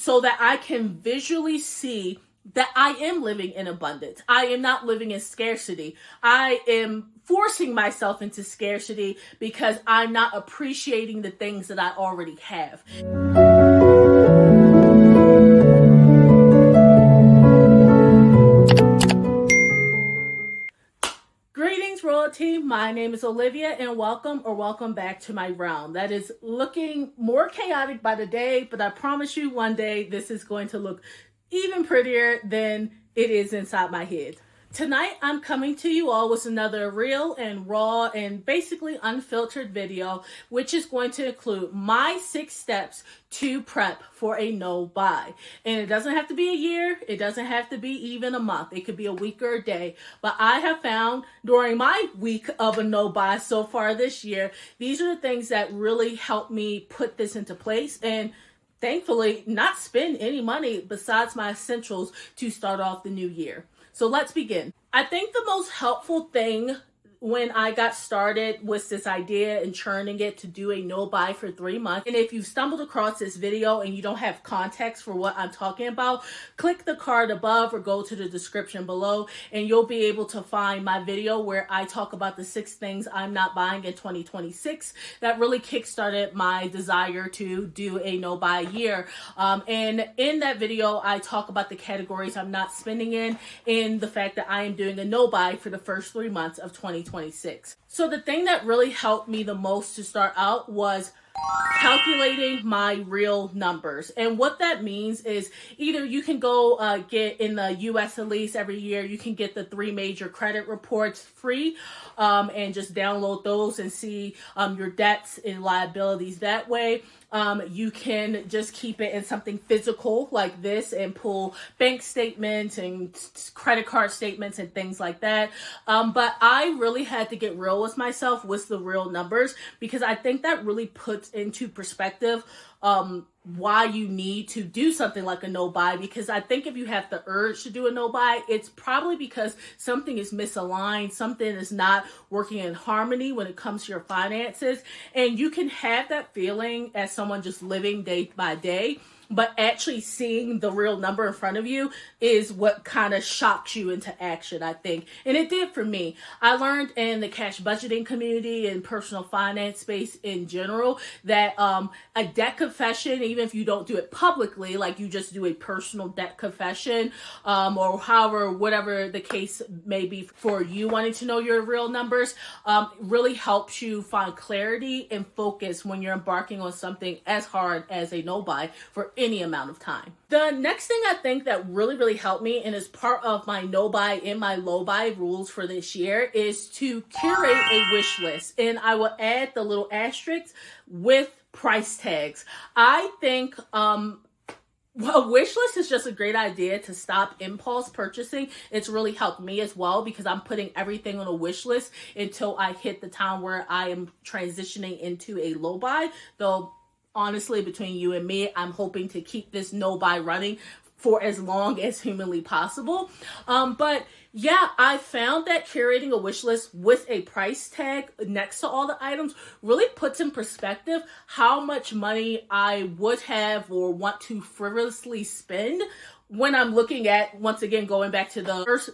so that I can visually see that I am living in abundance. I am not living in scarcity. I am forcing myself into scarcity because I'm not appreciating the things that I already have. Greetings, royalty. My name is Olivia, and welcome back to my realm. That is looking more chaotic by the day, but I promise you one day this is going to look even prettier than it is inside my head. Tonight, I'm coming to you all with another real and raw and basically unfiltered video, which is going to include my 6 steps to prep for a no buy. And it doesn't have to be a year. It doesn't have to be even a month. It could be a week or a day. But I have found during my week of a no buy so far this year, these are the things that really helped me put this into place and thankfully not spend any money besides my essentials to start off the new year. So let's begin. I think the most helpful thing when I got started was this idea and churning it to do a no buy for 3 months. And if you stumbled across this video and you don't have context for what I'm talking about, click the card above or go to the description below and you'll be able to find my video where I talk about the 6 things I'm not buying in 2026 that really kickstarted my desire to do a no buy year. And in that video, I talk about the categories I'm not spending in and the fact that I am doing a no buy for the first 3 months of 2026. So the thing that really helped me the most to start out was calculating my real numbers. And what that means is either you can go get, in the US at least every year, you can get the 3 major credit reports free and just download those and see your debts and liabilities that way. You can just keep it in something physical like this and pull bank statements and credit card statements and things like that. But I really had to get real with myself with the real numbers because I think that really puts into perspective why you need to do something like a no buy. Because I think if you have the urge to do a no buy, it's probably because something is misaligned, something is not working in harmony when it comes to your finances. And you can have that feeling as someone just living day by day, but actually seeing the real number in front of you is what kind of shocks you into action, I think. And it did for me. I learned in the cash budgeting community and personal finance space in general that a debt confession, even if you don't do it publicly, like you just do a personal debt confession or however, whatever the case may be for you wanting to know your real numbers, really helps you find clarity and focus when you're embarking on something as hard as a no buy for any amount of time. The next thing I think that really helped me and is part of my no buy and my low buy rules for this year is to curate a wish list. And I will add the little asterisks with price tags. I think a wish list is just a great idea to stop impulse purchasing. It's really helped me as well because I'm putting everything on a wish list until I hit the time where I am transitioning into a low buy. Though honestly, between you and me, I'm hoping to keep this no buy running for as long as humanly possible. But yeah, I found that curating a wish list with a price tag next to all the items really puts in perspective how much money I would have or want to frivolously spend when I'm looking at, once again, going back to the first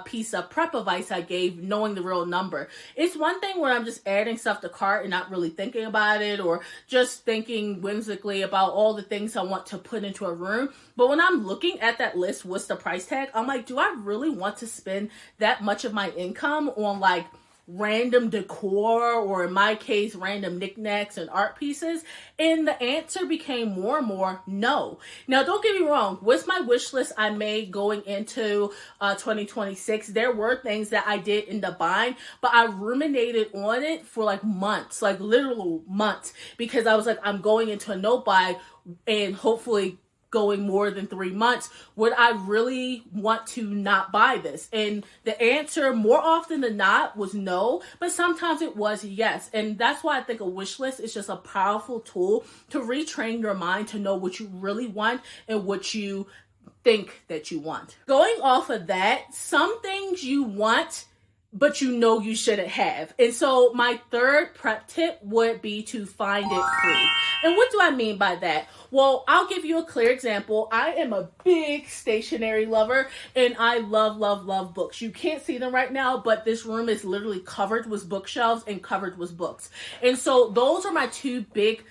piece of prep advice I gave, knowing the real number. It's one thing when I'm just adding stuff to cart and not really thinking about it or just thinking whimsically about all the things I want to put into a room. But when I'm looking at that list, what's the price tag? I'm like, do I really want to spend that much of my income on like random decor, or in my case, random knickknacks and art pieces? And the answer became more and more no. Now, don't get me wrong. With my wish list I made going into 2026, there were things that I did end up buying, but I ruminated on it for like months, like literal months, because I was like, I'm going into a no buy and hopefully going more than 3 months, would I really want to not buy this? And the answer more often than not was no, but sometimes it was yes. And that's why I think a wish list is just a powerful tool to retrain your mind to know what you really want and what you think that you want. Going off of that, some things you want but you know you shouldn't have. And so my third prep tip would be to find it free. And what do I mean by that? Well, I'll give you a clear example. I am a big stationery lover, and I love, love, love books. You can't see them right now, but this room is literally covered with bookshelves and covered with books. And so those are my two big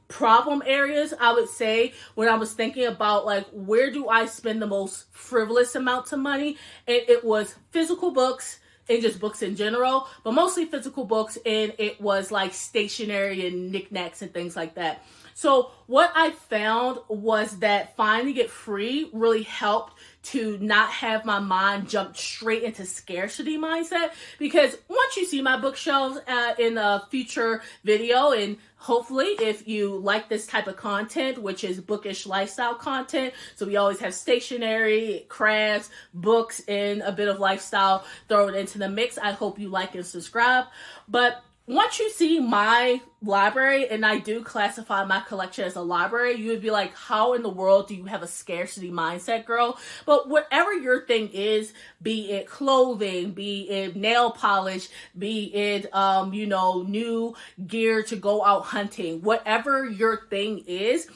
problem areas, I would say, when I was thinking about where do I spend the most frivolous amounts of money. And it was physical books and just books in general, but mostly physical books, and it was stationery and knickknacks and things like that. So what I found was that finding it free really helped to not have my mind jump straight into scarcity mindset, because once you see my bookshelves in a future video, and hopefully if you like this type of content, which is bookish lifestyle content, so we always have stationery, crafts, books, and a bit of lifestyle thrown into the mix. I hope you like and subscribe. But once you see my library, and I do classify my collection as a library, you would be like, how in the world do you have a scarcity mindset, girl? But whatever your thing is, be it clothing, be it nail polish, be it, new gear to go out hunting, whatever your thing is,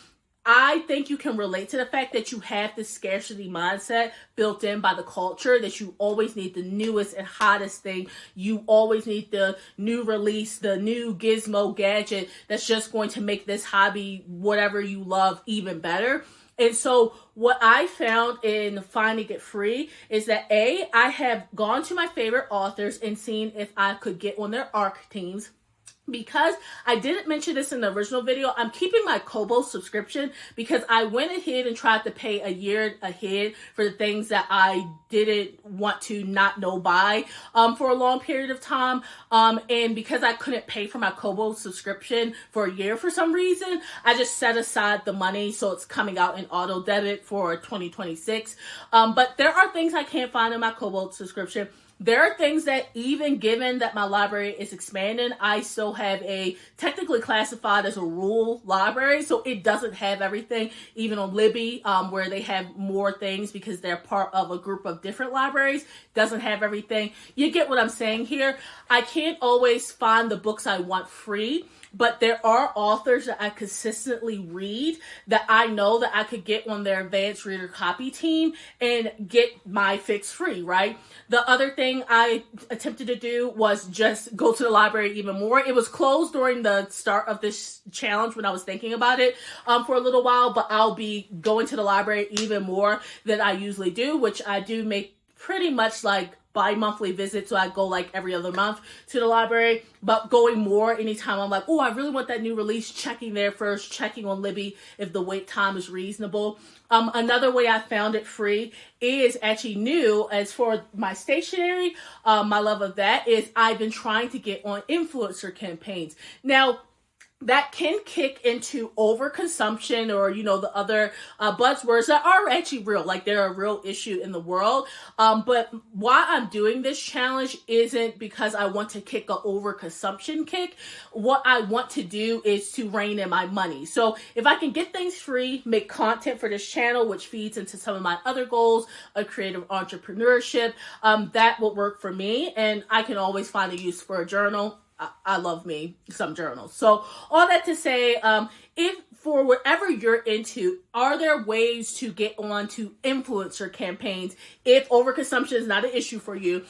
I think you can relate to the fact that you have this scarcity mindset built in by the culture, that you always need the newest and hottest thing. You always need the new release, the new gizmo gadget that's just going to make this hobby, whatever you love, even better. And so what I found in finding it free is that I have gone to my favorite authors and seen if I could get on their ARC teams. Because I didn't mention this in the original video, I'm keeping my Kobo subscription because I went ahead and tried to pay a year ahead for the things that I didn't want to not know buy for a long period of time. And because I couldn't pay for my Kobo subscription for a year for some reason, I just set aside the money so it's coming out in auto debit for 2026. But there are things I can't find in my Kobo subscription. There are things that, even given that my library is expanding, I still have a technically classified as a rural library, so it doesn't have everything. Even on Libby, where they have more things because they're part of a group of different libraries, doesn't have everything. You get what I'm saying here. I can't always find the books I want free, but there are authors that I consistently read that I know that I could get on their advanced reader copy team and get my fix free, right? The other thing I attempted to do was just go to the library even more. It was closed during the start of this challenge when I was thinking about it for a little while, but I'll be going to the library even more than I usually do, which I do make pretty much bi-monthly visit, so I go every other month to the library, but going more anytime I'm like, oh, I really want that new release, checking there first, checking on Libby if the wait time is reasonable. Another way I found it free is actually new. As for my stationery, my love of that is I've been trying to get on influencer campaigns. Now, that can kick into overconsumption or, the other buzzwords that are actually real. They're a real issue in the world. But why I'm doing this challenge isn't because I want to kick an overconsumption kick. What I want to do is to rein in my money. So if I can get things free, make content for this channel, which feeds into some of my other goals of creative entrepreneurship, that will work for me. And I can always find a use for a journal. I love me some journals. So all that to say, if for whatever you're into, are there ways to get on to influencer campaigns? If overconsumption is not an issue for you,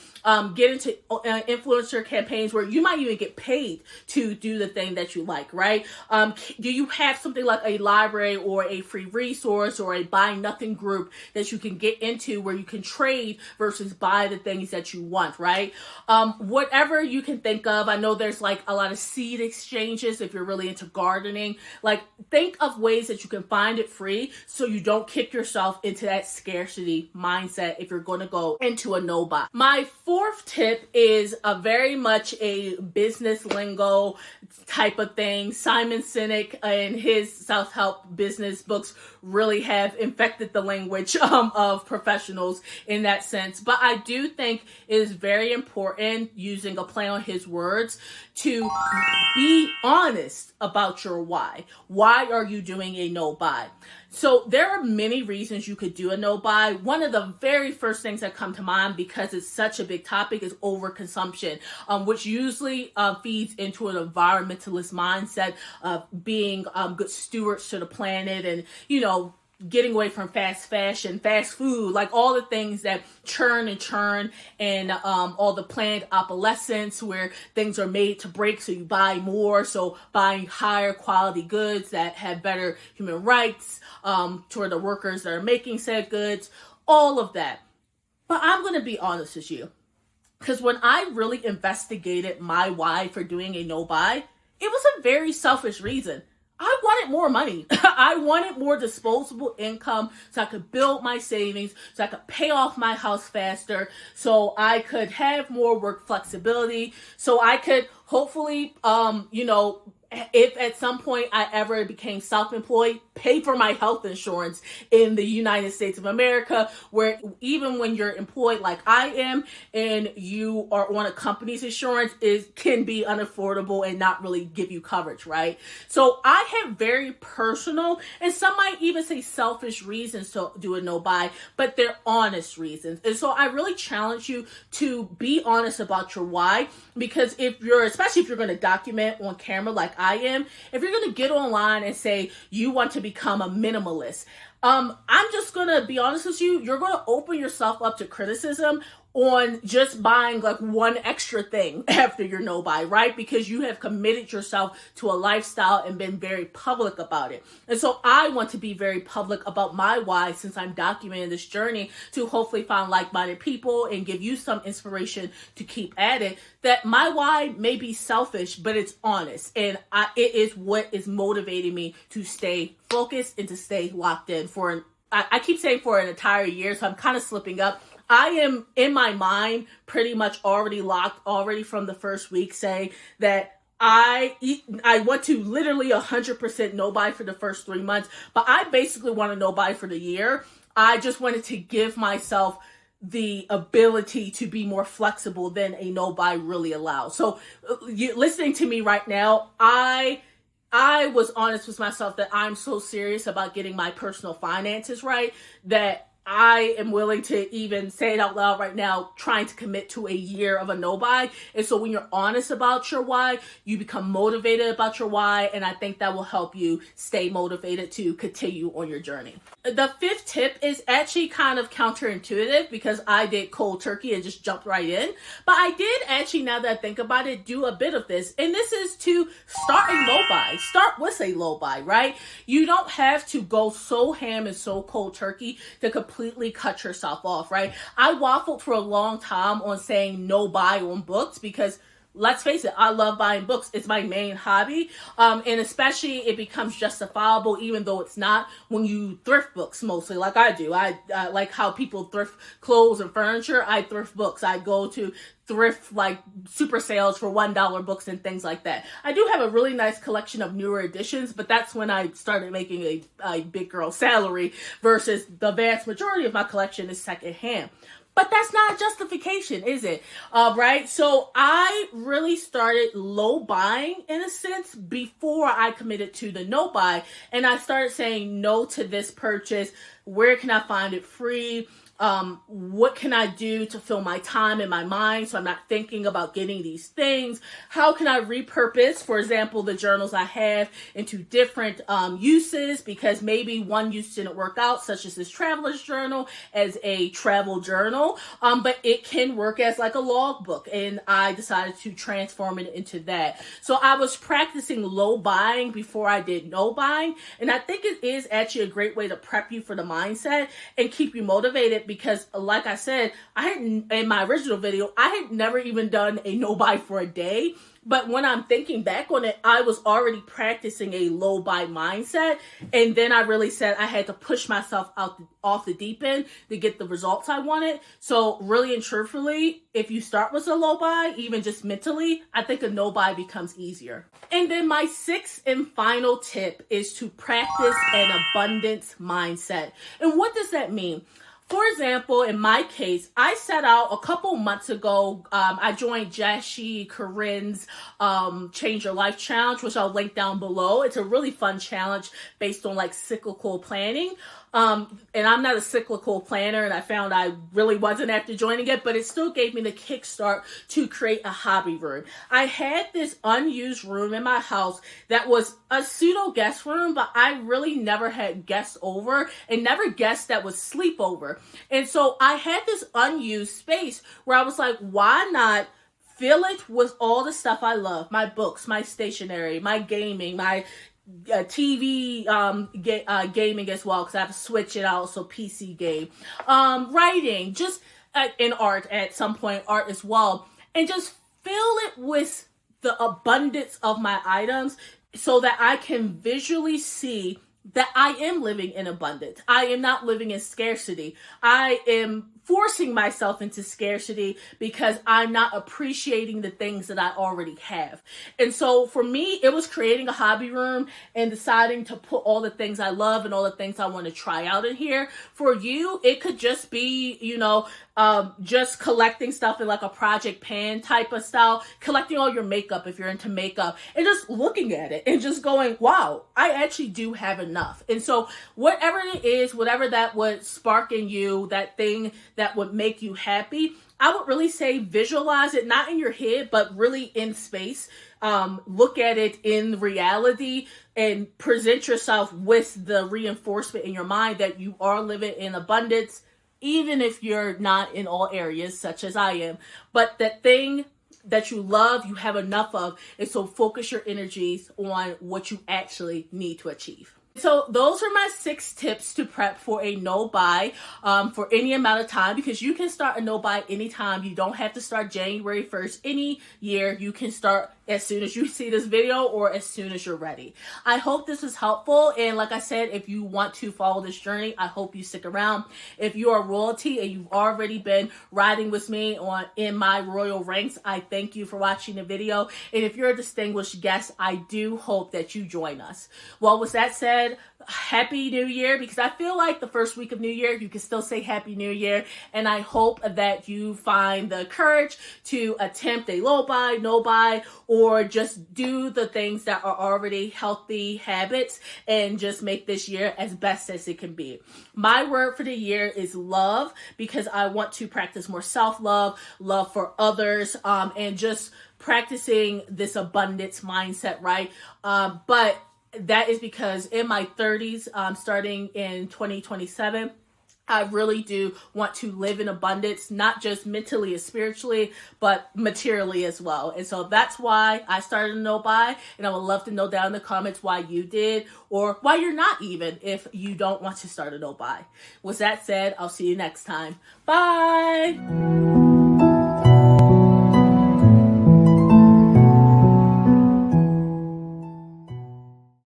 get into influencer campaigns where you might even get paid to do the thing that you like, right? Do you have something like a library or a free resource or a buy nothing group that you can get into where you can trade versus buy the things that you want, right? Whatever you can think of. I know there's a lot of seed exchanges if you're really into gardening. Think of ways that you can find it free so you don't kick yourself into that scarcity mindset if you're going to go into a no buy. My fourth tip is very much a business lingo type of thing. Simon Sinek and his self-help business books really have infected the language of professionals in that sense. But I do think it is very important, using a play on his words, to be honest about your why. Why are you doing a no buy? So there are many reasons you could do a no buy. One of the very first things that come to mind, because it's such a big topic, is overconsumption, which usually feeds into an environmentalist mindset of being good stewards to the planet, and getting away from fast fashion, fast food, like all the things that churn, and all the planned obsolescence where things are made to break, so you buy more, so buying higher quality goods that have better human rights toward the workers that are making said goods, all of that. But I'm going to be honest with you, because when I really investigated my why for doing a no buy, it was a very selfish reason. I wanted more money. I wanted more disposable income so I could build my savings, so I could pay off my house faster, so I could have more work flexibility, so I could hopefully, if at some point I ever became self-employed, pay for my health insurance in the United States of America, where even when you're employed like I am and you are on a company's insurance, it can be unaffordable and not really give you coverage, right? So I have very personal, and some might even say selfish reasons to do a no buy, but they're honest reasons. And so I really challenge you to be honest about your why, because especially if you're going to document on camera like I am, if you're going to get online and say you want to become a minimalist, I'm just going to be honest with you, you're going to open yourself up to criticism on just buying like one extra thing after your no buy, right? Because you have committed yourself to a lifestyle and been very public about it. And so I want to be very public about my why, since I'm documenting this journey to hopefully find like-minded people and give you some inspiration to keep at it, that my why may be selfish, but it's honest. And it is what is motivating me to stay focused and to stay locked in I keep saying for an entire year, so I'm kind of slipping up. I am in my mind pretty much already locked from the first week, saying that I want to literally 100% no buy for the first 3 months, but I basically want to no buy for the year. I just wanted to give myself the ability to be more flexible than a no buy really allows. So you listening to me right now, I was honest with myself that I'm so serious about getting my personal finances right that I am willing to even say it out loud right now, trying to commit to a year of a no buy. And so when you're honest about your why, you become motivated about your why. And I think that will help you stay motivated to continue on your journey. The fifth tip is actually kind of counterintuitive, because I did cold turkey and just jumped right in. But I did actually, now that I think about it, do a bit of this. And this is to start a low buy. Start with a low buy, right? You don't have to go so ham and so cold turkey to completely cut yourself off, right? I waffled for a long time on saying no buy on books, because let's face it, I love buying books. It's my main hobby. And especially it becomes justifiable, even though it's not, when you thrift books mostly, like I do. I like how people thrift clothes and furniture. I thrift books. I go to thrift like super sales for $1 books and things like that. I do have a really nice collection of newer editions, but that's when I started making a big girl salary, versus the vast majority of my collection is secondhand. But that's not a justification, is it? Right? So I really started low buying, in a sense, before I committed to the no buy. And I started saying no to this purchase. Where can I find it free? What can I do to fill my time and my mind so I'm not thinking about getting these things? How can I repurpose, for example, the journals I have into different uses, because maybe one use didn't work out, such as this traveler's journal as a travel journal, but it can work as like a log book, and I decided to transform it into that. So I was practicing low buying before I did no buying, and I think it is actually a great way to prep you for the mindset and keep you motivated, because like I said, in my original video, I had never even done a no buy for a day. But when I'm thinking back on it, I was already practicing a low buy mindset. And then I really said I had to push myself off the deep end to get the results I wanted. So really and truthfully, if you start with a low buy, even just mentally, I think a no buy becomes easier. And then my sixth and final tip is to practice an abundance mindset. And what does that mean? For example, in my case, I set out a couple months ago. I joined Jashi Corinne's Change Your Life Challenge, which I'll link down below. It's a really fun challenge based on like cyclical planning. And I'm not a cyclical planner, and I found I really wasn't after joining it, but it still gave me the kickstart to create a hobby room. I had this unused room in my house that was a pseudo guest room, but I really never had guests over and never guests that would sleep over. And so I had this unused space where I was like, why not fill it with all the stuff I love? My books, my stationery, my gaming, my TV gaming as well, because I have to switch it out, so PC game, writing, just in art at some point, art as well, and just fill it with the abundance of my items so that I can visually see that I am living in abundance. I am not living in scarcity. I am forcing myself into scarcity because I'm not appreciating the things that I already have. And so for me, it was creating a hobby room and deciding to put all the things I love and all the things I want to try out in here. For you, it could just be, just collecting stuff in like a project pan type of style, collecting all your makeup if you're into makeup, and just looking at it and just going, wow, I actually do have enough. And so whatever it is, whatever that would spark in you, that thing that would make you happy, I would really say visualize it, not in your head, but really in space. Look at it in reality and present yourself with the reinforcement in your mind that you are living in abundance, even if you're not in all areas, such as I am. But that thing that you love, you have enough of, and so focus your energies on what you actually need to achieve. So those are my 6 tips to prep for a no-buy for any amount of time, because you can start a no-buy anytime. You don't have to start January 1st any year. You can start as soon as you see this video or as soon as you're ready. I hope this was helpful. And like I said, if you want to follow this journey, I hope you stick around. If you are royalty and you've already been riding with me in my royal ranks, I thank you for watching the video. And if you're a distinguished guest, I do hope that you join us. Well, with that said, Happy New Year, because I feel like the first week of New Year, you can still say Happy New Year. And I hope that you find the courage to attempt a low buy, no buy, or just do the things that are already healthy habits and just make this year as best as it can be. My word for the year is love, because I want to practice more self-love, love for others, and just practicing this abundance mindset, right? But that is because in my 30s, starting in 2027, I really do want to live in abundance, not just mentally and spiritually, but materially as well. And so that's why I started a no buy, and I would love to know down in the comments why you did, or why you're not, even if you don't want to start a no buy. With that said, I'll see you next time. Bye.